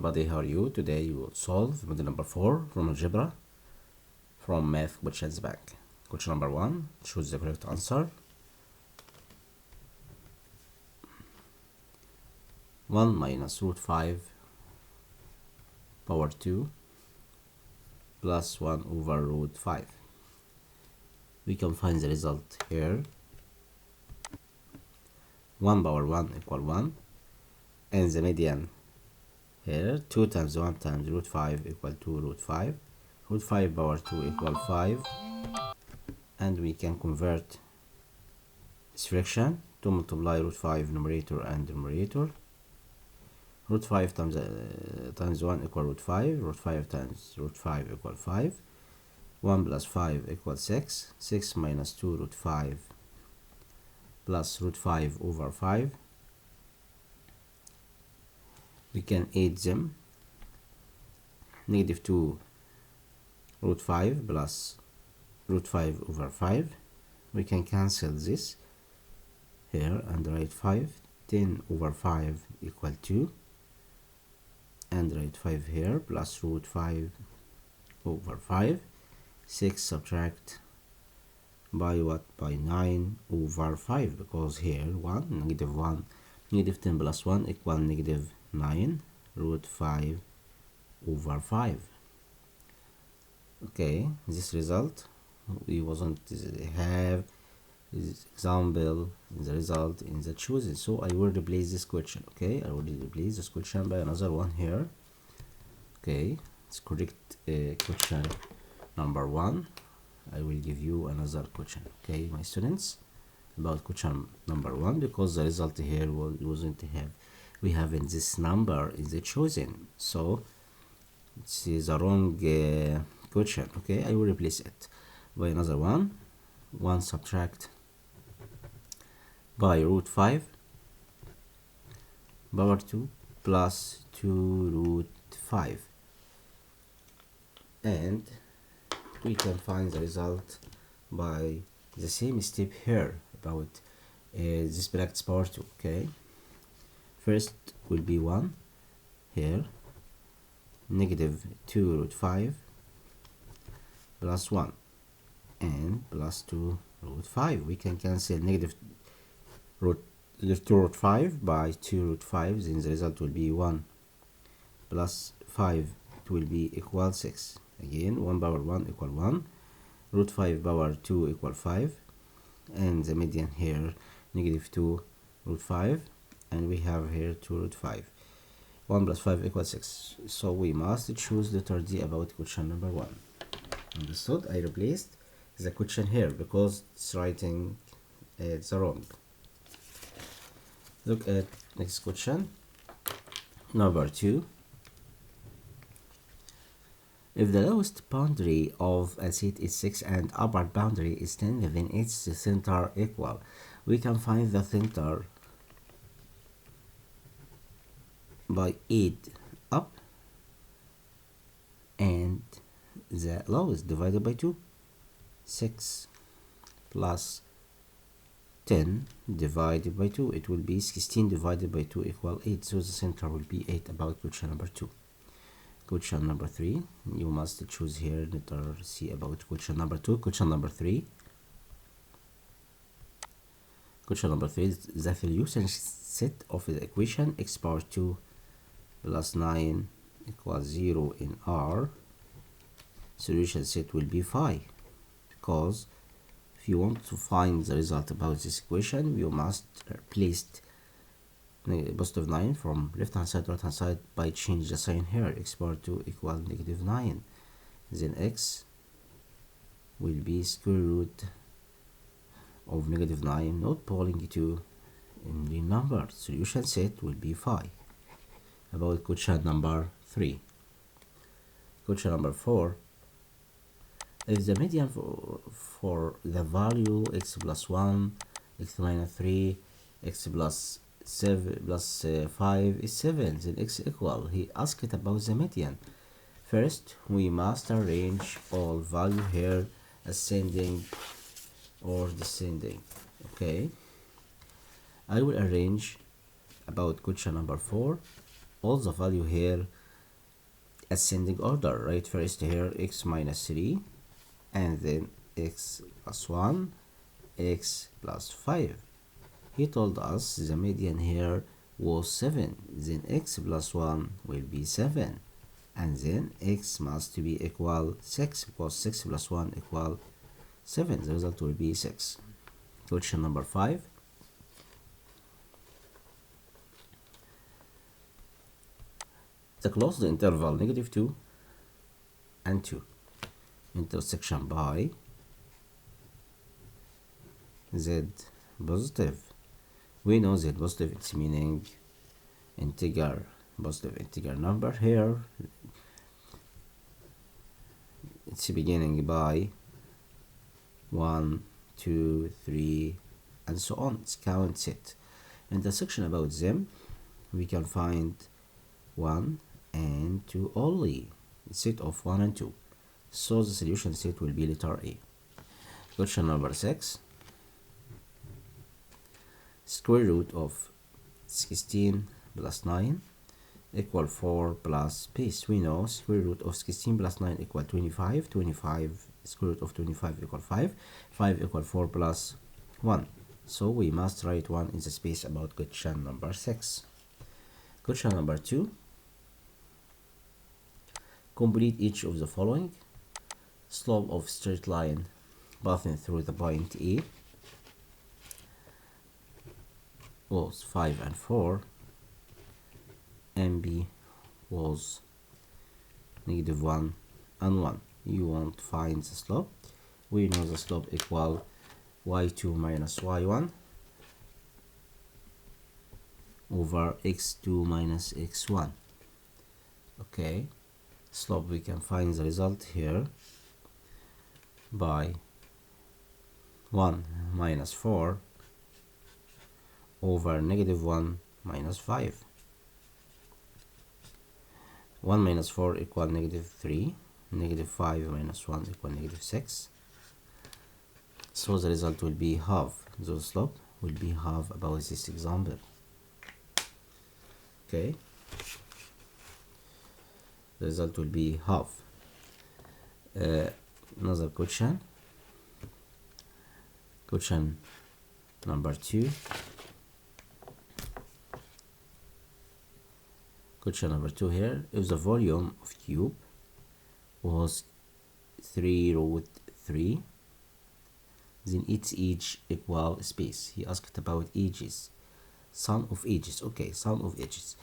everybody, how are you? Today you will solve model number 4 from algebra from math questions bank. Question number 1, choose the correct answer. 1 minus root 5 power 2 plus 1 over root 5. We can find the result here. 1 power 1 equal 1, and the median here 2 times 1 times root 5 equal to root 5. Root 5 power 2 equal 5, and we can convert this fraction to multiply root 5 numerator and denominator. Root 5 times 1 equal root 5. Root 5 times root 5 equal 5. 1 plus 5 equals 6. 6 minus 2 root 5 plus root 5 over 5. We can add them. Negative 2 root 5 plus root 5 over 5. We can cancel this here and write 5. 10 over 5 equal 2. And write 5 here plus root 5 over 5. 6 subtract by what? By 9 over 5, because here 1, negative 10 plus 1 equal negative 9 root 5 over 5. Okay, this result we wasn't have this example in the result in the choosing, so I will replace this question. Okay, I will replace this question by another one here. Okay, it's correct. Question number 1. I will give you another question. Okay, my students, about question number 1, because the result here wasn't have, we haven't this number in the choosing, so it's the wrong question. Okay, I will replace it by another one. 1 subtract by root 5 power 2 plus 2 root 5, and we can find the result by the same step here about this brackets power 2. Okay, first will be 1 here, negative 2 root 5 plus 1 and plus 2 root 5. We can cancel negative 2 root 5 by 2 root 5, then the result will be 1 plus 5, it will be equal 6. Again, 1 power 1 equal 1, root 5 power 2 equal 5, and the median here negative 2 root 5, and we have here 2 root 5. 1 plus 5 equals 6. So we must choose letter D about question number 1. Understood? I replaced the question here because it's writing it's wrong. Look at next question number 2. If the lowest boundary of a set is 6 and upper boundary is 10, then its center equal. We can find the center by 8 up and the lowest divided by 2. 6 plus 10 divided by 2, it will be 16 divided by 2 equal 8, so the center will be 8 about question number 2. Question number 3, you must choose here letter C about question number 2. Question number 3, the solution set of the equation x power 2 plus 9 equals 0 in R, solution set will be phi, because if you want to find the result about this equation, you must place positive 9 from left hand side to right hand side by change the sign here. X power 2 equal negative 9, then x will be square root of negative 9, not polling to in the number. Solution set will be phi. About question number 3. Question number 4. If the median for the value x plus 1, x minus 3, x plus 7 plus 5 is 7, then x equal. He asked about the median. First, we must arrange all value here ascending or descending. Okay, I will arrange about question number 4 all the value here ascending order. Right, first here x minus 3, and then x plus 1, x plus 5. He told us the median here was 7, then x plus 1 will be 7, and then x must be equal 6, because 6 plus 1 equal 7. The result will be 6. Question number 5. The closed interval -2 and 2 intersection by z positive. We know z positive, it's meaning integer, positive integer number. Here it's beginning by 1, 2, 3, and so on. It's count set. Intersection about them, we can find 1 and 2 only, set of 1 and 2. So the solution set will be letter A. Question number 6. Square root of 16 plus 9 equal 4 plus space. We know square root of 16 plus 9 equal 25. 25, square root of 25 equal 5. 5 equal 4 plus 1. So we must write 1 in the space about question number 6. Question number 2. Complete each of the following. Slope of straight line passing through the point A was 5 and 4, and B was -1 and 1. You want to find the slope. We know the slope equal y2 minus y1 over x2 minus x1. Okay, slope, we can find the result here by 1 minus 4 over -1 minus 5. 1 minus 4 equal -3. -5 minus 1 equal -6. So the result will be half. The slope will be half about this example. Okay, the result will be half. Another question. Question number 2. Question number 2 here. If the volume of cube was 3 root 3, then its edge equal space. He asked about edges. Sum of edges. Okay, sum of edges.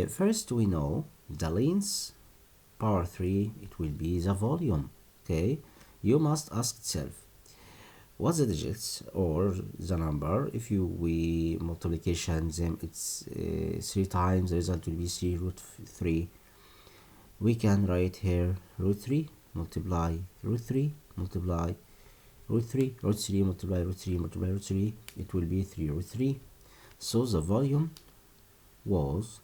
First we know the length power 3, it will be the volume. Okay, you must ask itself, what's the digits or the number? If we multiplication them, it's 3 times, the result will be 3 root 3. We can write here root 3 multiply root 3 multiply root 3 root 3 multiply root 3 multiply root 3, it will be 3 root 3. So the volume was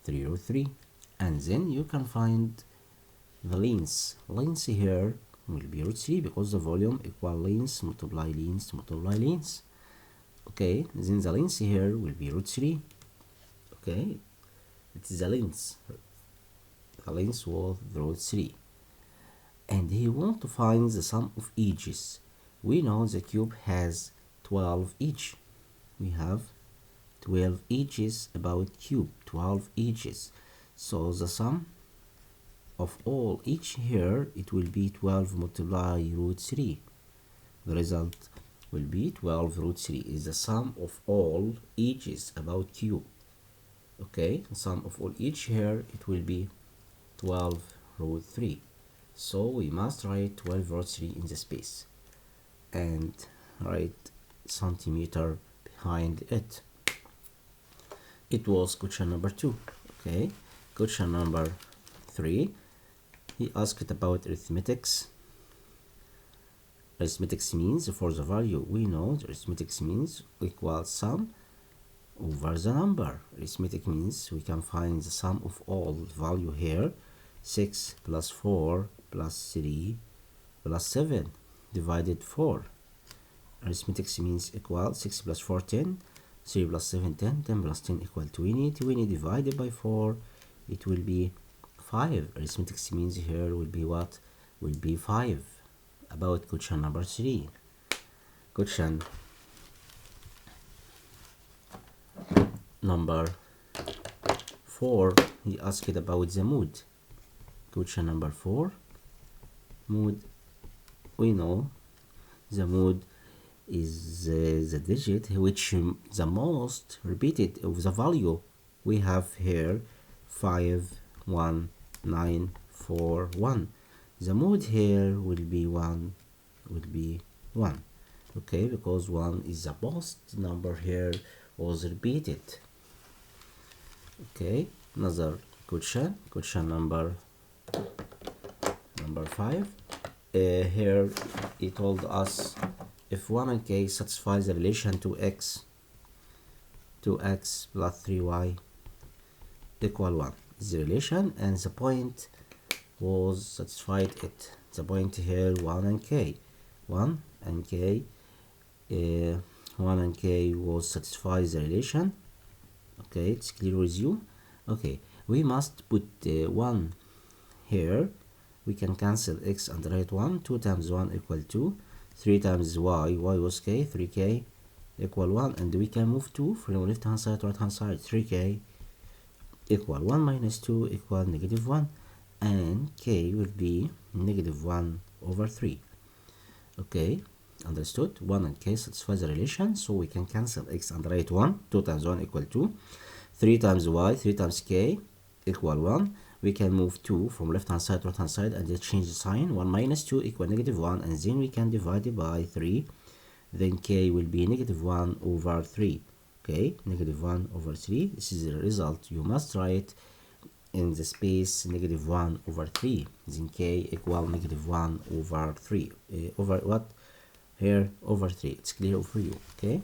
3 root 3, and then you can find the length. Length here will be root 3, because the volume equal length multiply length multiply length. Okay, then the length here will be root 3. Okay, it is the length. The length was root 3. And he want to find the sum of edges. We know the cube has 12 edges. We have 12 edges about cube, 12 edges. So the sum of all each here, it will be 12 multiply root 3. The result will be 12 root 3 is the sum of all edges about cube. Okay, the sum of all each here, it will be 12 root 3. So we must write 12 root 3 in the space and write centimeter behind it. It was question number 2. Okay, question number 3. He asked about arithmetics. Arithmetics means for the value. We know the arithmetics means equals sum over the number. Arithmetic means we can find the sum of all value here. 6 plus 4 plus 3 plus 7 divided 4. Arithmetic means equal 6 plus 4 10, 3 plus 7 10, 10 plus 10 equal 20. 20 divided by 4, it will be 5. Arithmetic means here will be what? Will be 5. About question number 3. Question number 4, he asked about the mood. Question number 4, mood. We know the mood is the digit which the most repeated of the value. We have here 5, 1, 9, 4, 1. The mood here will be 1, okay, because 1 is the most number here was repeated. Okay, another question number 5. Here he told us if 1 and k satisfies the relation 2x plus 3y equal 1 is the relation, and the point was satisfied it. The point here 1 and k was satisfies the relation. Okay, it's clear with you. Okay, we must put 1 here. We can cancel x and write 1. 2 times 1 equal 2. 3 times y was k, 3k equal 1, and we can move 2 from left hand side to right hand side. 3k equal 1 minus 2 equal negative 1, and k will be negative 1 over 3. Okay, understood? 1 and k satisfies the relation, so we can cancel x and write 1. 2 times 1 equal 2. 3 times y, 3 times k equal 1. We can move 2 from left hand side to right hand side and just change the sign. 1 minus 2 equal negative 1, and then we can divide it by 3. Then k will be negative 1 over 3. Okay, negative 1 over 3. This is the result. You must write in the space negative 1 over 3. Then k equal negative 1 over 3. Over what? Here, over 3. It's clear for you. Okay.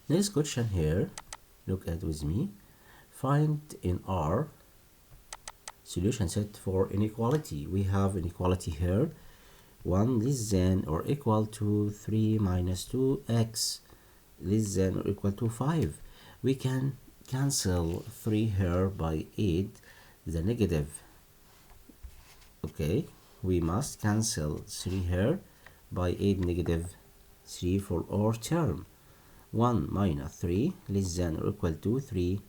Next question here. Look at with me. Find in R solution set for inequality. We have inequality here. 1 less than or equal to 3 minus 2x less than or equal to 5. We can cancel 3 here by 8, the negative. Okay, we must cancel 3 here by 8 negative 3 for our term. 1 minus 3 less than or equal to 3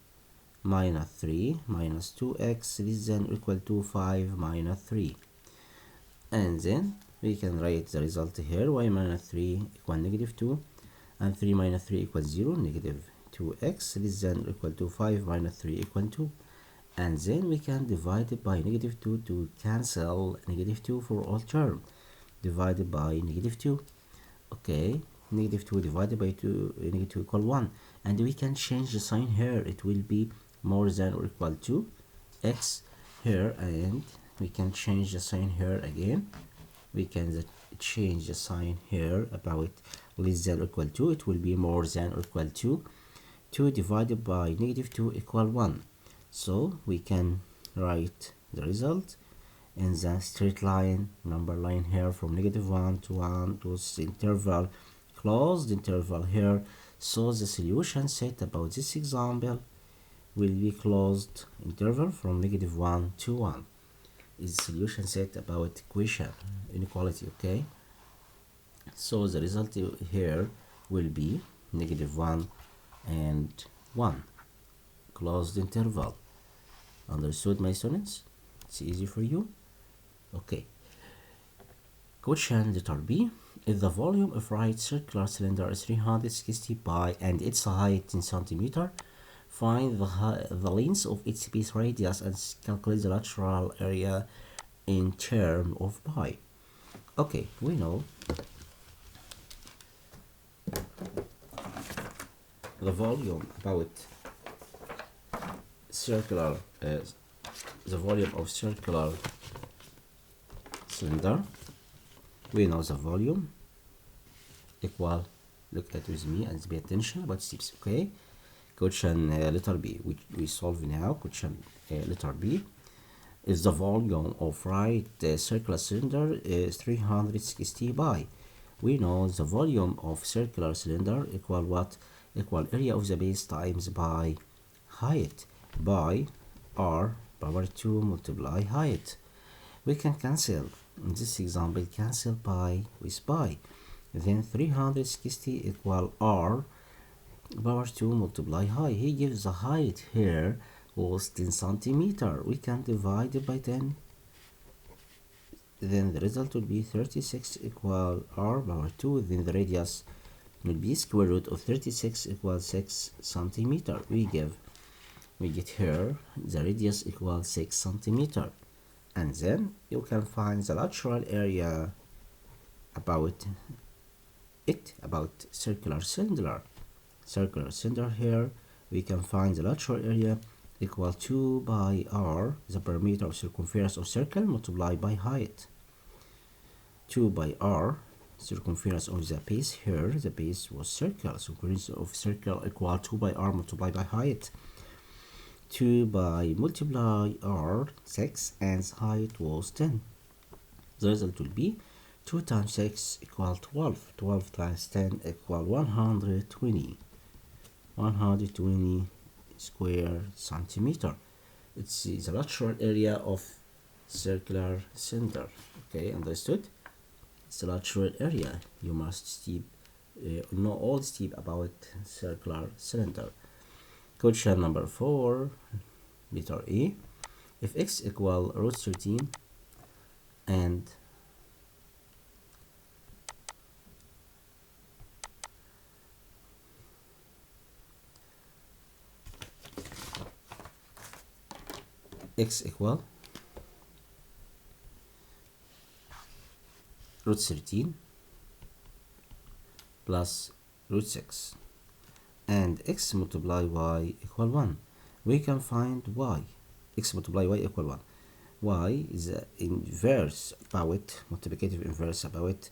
minus 3 minus 2x less than or equal to 5 minus 3. And then we can write the result here. Y minus 3 equal negative 2, and 3 minus 3 equals 0, negative 2x less than or equal to 5 minus 3 equal 2. And then we can divide it by negative 2 to cancel negative 2 for all term. Divided by negative 2. Okay, negative 2 divided by 2, negative 2 equal 1. And we can change the sign here. It will be more than or equal to x here, and we can change the sign here again. We can change the sign here about less than or equal to. It will be more than or equal to 2 divided by negative 2 equal 1. So we can write the result in the straight line, number line here from negative 1 to 1 to this interval, closed interval here. So the solution set about this example will be closed interval from negative 1 to 1 is solution set about equation inequality. Okay, so the result here will be negative 1 and 1, closed interval. Understood, my students? It's easy for you. Okay, question letter B. If the volume of right circular cylinder is 360 pi and its height in centimeter, find the length of its base radius and calculate the lateral area in term of pi. Okay, we know the volume about circular, the volume of circular cylinder. We know the volume equal, look at with me and pay attention about steps. Okay, question letter B, which we solve now. Question letter B is the volume of right circular cylinder is 360 pi. We know the volume of circular cylinder equal what? Equal area of the base times by height by r power 2 multiply height. We can cancel. In this example, cancel pi with pi. Then 360 equal r power 2 multiply height. He gives the height here was 10 centimeter. We can divide it by 10. Then the result will be 36 equal r power 2. Then the radius will be square root of 36 equals 6 centimeter. We get here the radius equals 6 centimeter. And then you can find the lateral area about circular cylinder. Circular cylinder here, we can find the lateral area equal 2 by r, the perimeter of circumference of circle, multiplied by height. 2 by r, circumference of the base here, the base was circle, circumference of circle equal 2 by r multiplied by height. 2 by multiply r, 6, and height was 10. The result will be 2 times 6 equal 12. 12 times 10 equal 120. 120 square centimeter. It's the lateral area of circular cylinder. Okay, understood? It's the lateral area. You must know all step about circular cylinder. Question number 4, letter A. If x equal root 13 and x equal root 13 plus root 6 and x multiply y equal 1, we can find y. X multiply y equal 1. Y is the inverse about, multiplicative inverse about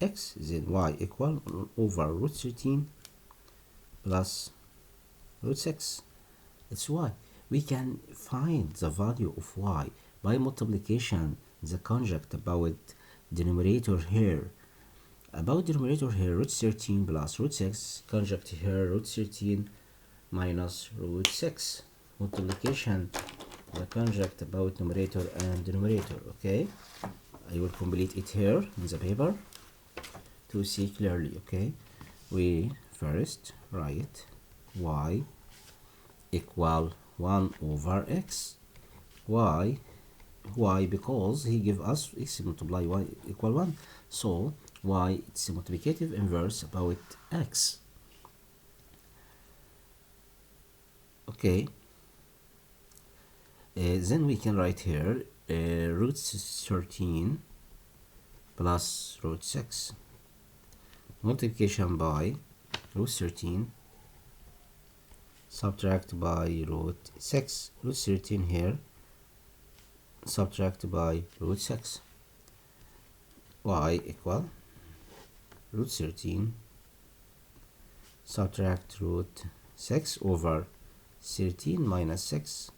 x, then y equal over root 13 plus root 6. It's y. We can find the value of y by multiplication, the conjugate about denominator here. About denominator here, root 13 plus root 6, conjugate here, root 13 minus root 6. Multiplication, the conjugate about numerator and denominator, okay? I will complete it here in the paper to see clearly, okay? We first write y equal 1 over x. Why because he give us x multiply y equal 1, so y it's a multiplicative inverse about x. Okay, then we can write here root 13 plus root 6 multiplication by root 13 subtract by root 6. Root 13 here, subtract by root 6. Y equal root 13 subtract root 6 over 13 minus 6,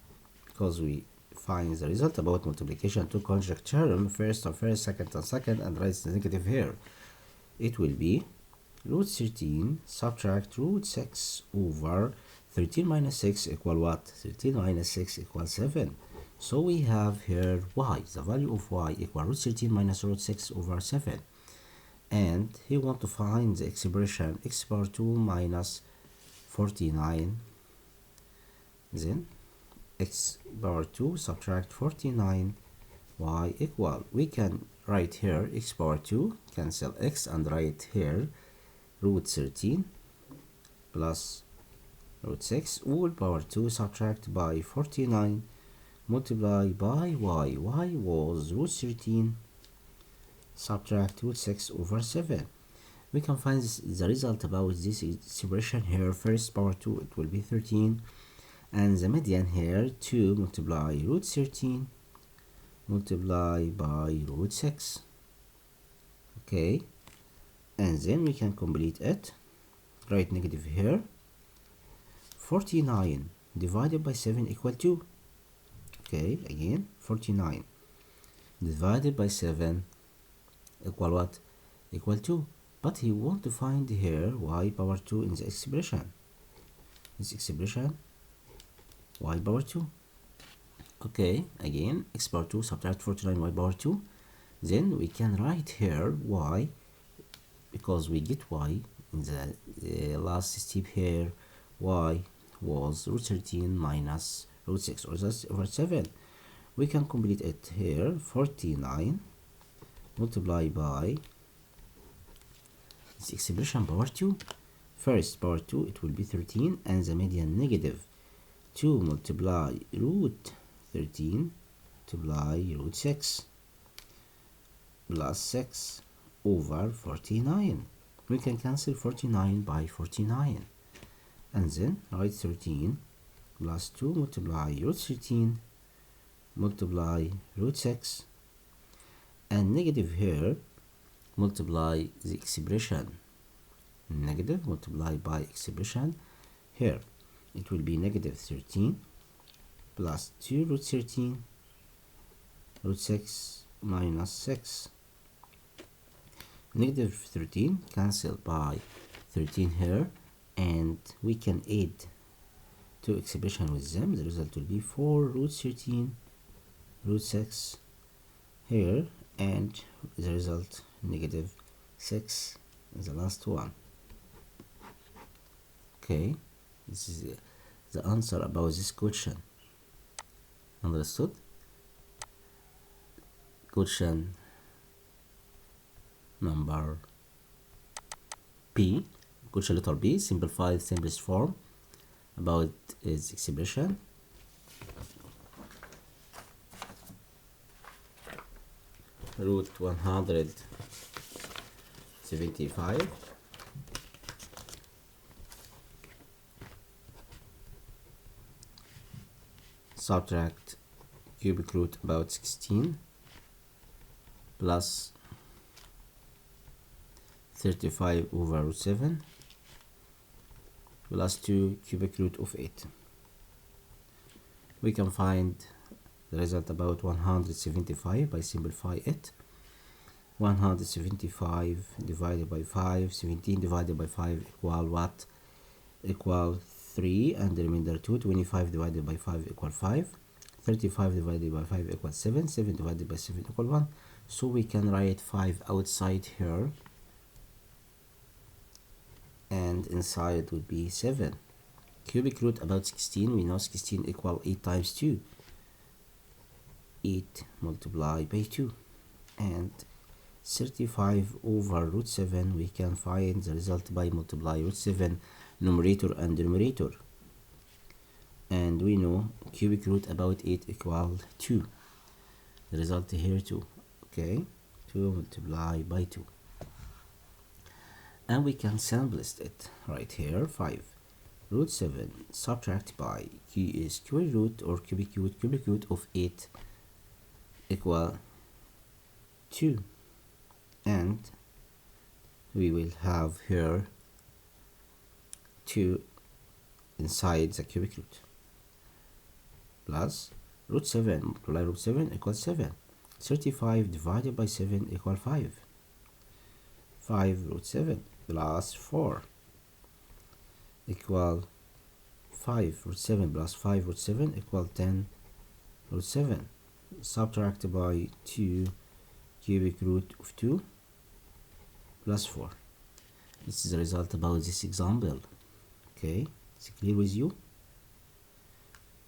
because we find the result about multiplication to conjugate term, first and first, second and second, and write the negative here. It will be root 13 subtract root 6 over 13 minus 6 equal what? 13 minus 6 equals 7. So we have here y, the value of y equal root 13 minus root 6 over 7. And he want to find the expression x power 2 minus 49. Then x power 2 subtract 49 y equal, we can write here x power 2, cancel x, and write here root 13 plus root 6 all power 2 subtract by 49 multiply by y. Y was root 13 subtract root 6 over 7. We can find the result about this expression here. First power 2 it will be 13, and the median here 2 multiply root 13 multiply by root 6. Okay, and then we can complete it. Write negative here. 49 divided by 7 equal 2. Okay, again 49 divided by 7 equal what? Equal 2. But he want to find here y power 2 in the expression. This expression y power 2. Okay, again, x power 2 subtract 49 y power 2. Then we can write here y, because we get y in the last step here. Y was root 13 minus root 6, or that's over 7. We can complete it here. 49 multiplied by this expression power 2. First power 2, it will be 13, and the median negative 2 multiply root 13 multiply root 6 plus 6 over 49. We can cancel 49 by 49, and then write 13 plus 2 multiply root 13 multiply root 6, and negative here multiply the expression, negative multiplied by expression here. It will be negative 13 plus 2 root 13 root 6 minus 6. Negative 13 cancelled by 13 here, and we can add two expressions with them. The result will be 4 root 13 root 6 here, and the result negative 6 is the last one. Okay, this is the answer about this question. Understood? Question number B. Question letter B, simplified simplest form about its expression. Root 175 subtract cubic root about 16 plus 35 over root 7 plus 2 cubic root of 8. We can find the result about 175 by simplify it. 175 divided by 5, 17 divided by 5 equal what? Equal 3, and the remainder 2. 25 divided by 5 equal 5. 35 divided by 5 equals 7. 7 divided by 7 equal 1. So we can write 5 outside here, and inside would be 7. Cubic root about 16, we know 16 equal 8 times 2. 8 multiplied by 2. And 35 over root 7, we can find the result by multiply root 7 numerator and denominator. And we know cubic root about 8 equal 2. The result here 2. Okay, 2 multiplied by 2. And we can simplest it right here. 5 root 7 subtract by q is square root or cubic root of 8 equal 2, and we will have here 2 inside the cubic root plus root 7 multiply root 7 equals 7. 35 divided by 7 equal 5. 5 root 7 plus 4 equal 5 root 7 plus 5 root 7 equal 10 root 7. Subtract by 2 cubic root of 2 plus 4. This is the result about this example. Okay, is it clear with you?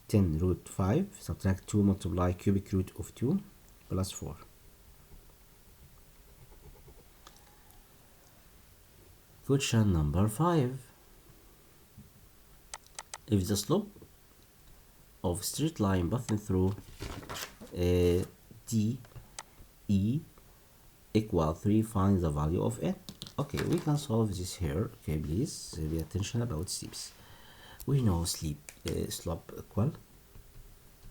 10 root 5 subtract 2 multiply cubic root of 2 plus 4. Question number 5. If the slope of straight line passing through D E equal 3, find the value of n. Okay, we can solve this here. Okay, please pay attention about steps. We know slope equal.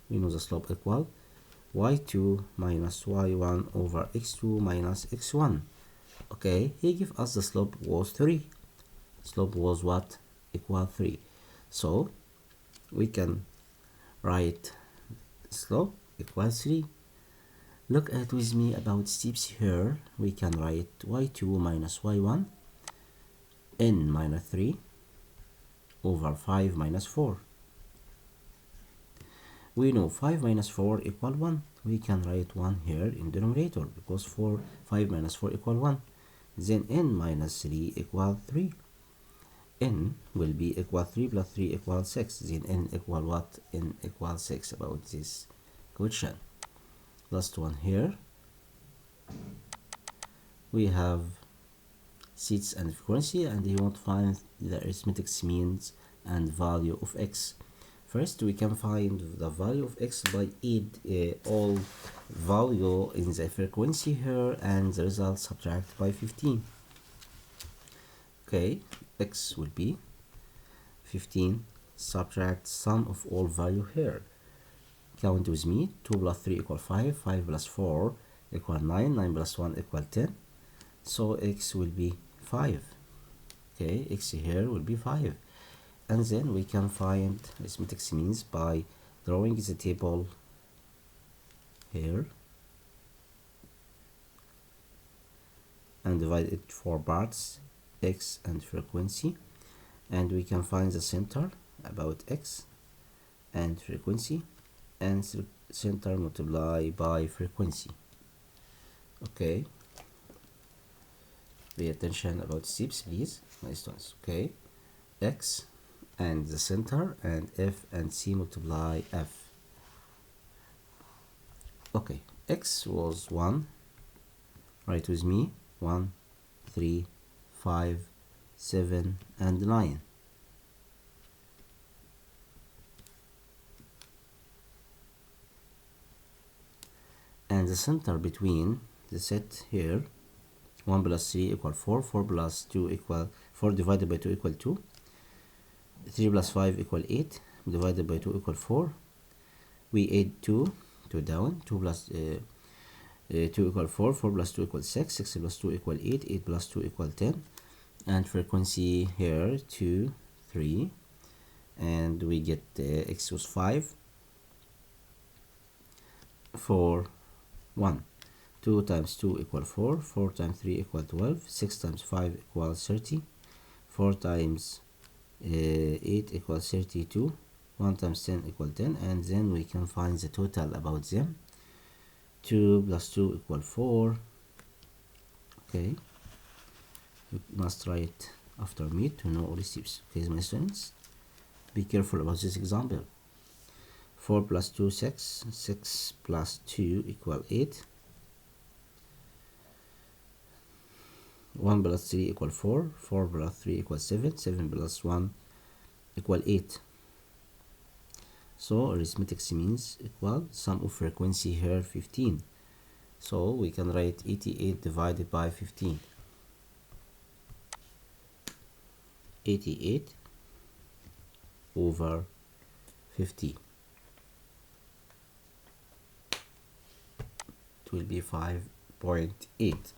We know the slope equal y2 minus y1 over x2 minus x1. Okay, he give us the slope was 3. Slope was what? Equal 3. So we can write slope equal 3. Look at with me about steps here. We can write y2 minus y1 n minus 3 over 5 minus 4. We know 5 minus 4 equal 1. We can write 1 here in denominator because 5 minus 4 equal 1. Then n minus 3 equal 3. N will be equal 3 plus 3 equals 6. Then n equal what? N equal 6 about this question. Last one here. We have seats and frequency, and you want to find the arithmetic means and value of x. First, we can find the value of x by add all value in the frequency here and the result subtract by 15. Okay, x will be 15, subtract sum of all value here. Count with me. 2 plus 3 equal 5, 5 plus 4 equal 9, 9 plus 1 equal 10. So x will be 5. Okay, x here will be 5. And then we can find arithmetic means by drawing the table here and divide it 4 parts, x and frequency, and we can find the center about x and frequency, and center multiply by frequency. Okay, pay attention about steps please, my students. Okay, x and the center and f and c multiply f. Okay, x was 1, write with me, 1, 3, 5, 7 and 9. And the center between the set here, 1 plus 3 equal 4, 4 plus 2 equal 4 divided by 2 equal 2, 3 plus 5 equal 8 divided by 2 equal 4. We add 2 down, 2 plus 2 equal 4, 4 plus 2 equal 6, 6 plus 2 equal 8, 8 plus 2 equal 10, and frequency here 2, 3, and we get x was 5, 4, 1. 2 times 2 equal 4, 4 times 3 equal 12, 6 times 5 equals 30, 4 times 8 equals 32, 1 times 10 equal 10, and then we can find the total about them. 2 plus 2 equal 4. Okay, you must write after me to know all the steps. Okay, my students, be careful about this example. 4 plus 2 6, 6 plus 2 equal 8, 1 plus 3 equal 4, 4 plus 3 equal 7, 7 plus 1 equal 8. So arithmetic means equal sum of frequency here 15. So we can write 88 divided by 15. 88 over 50. It will be 5.8.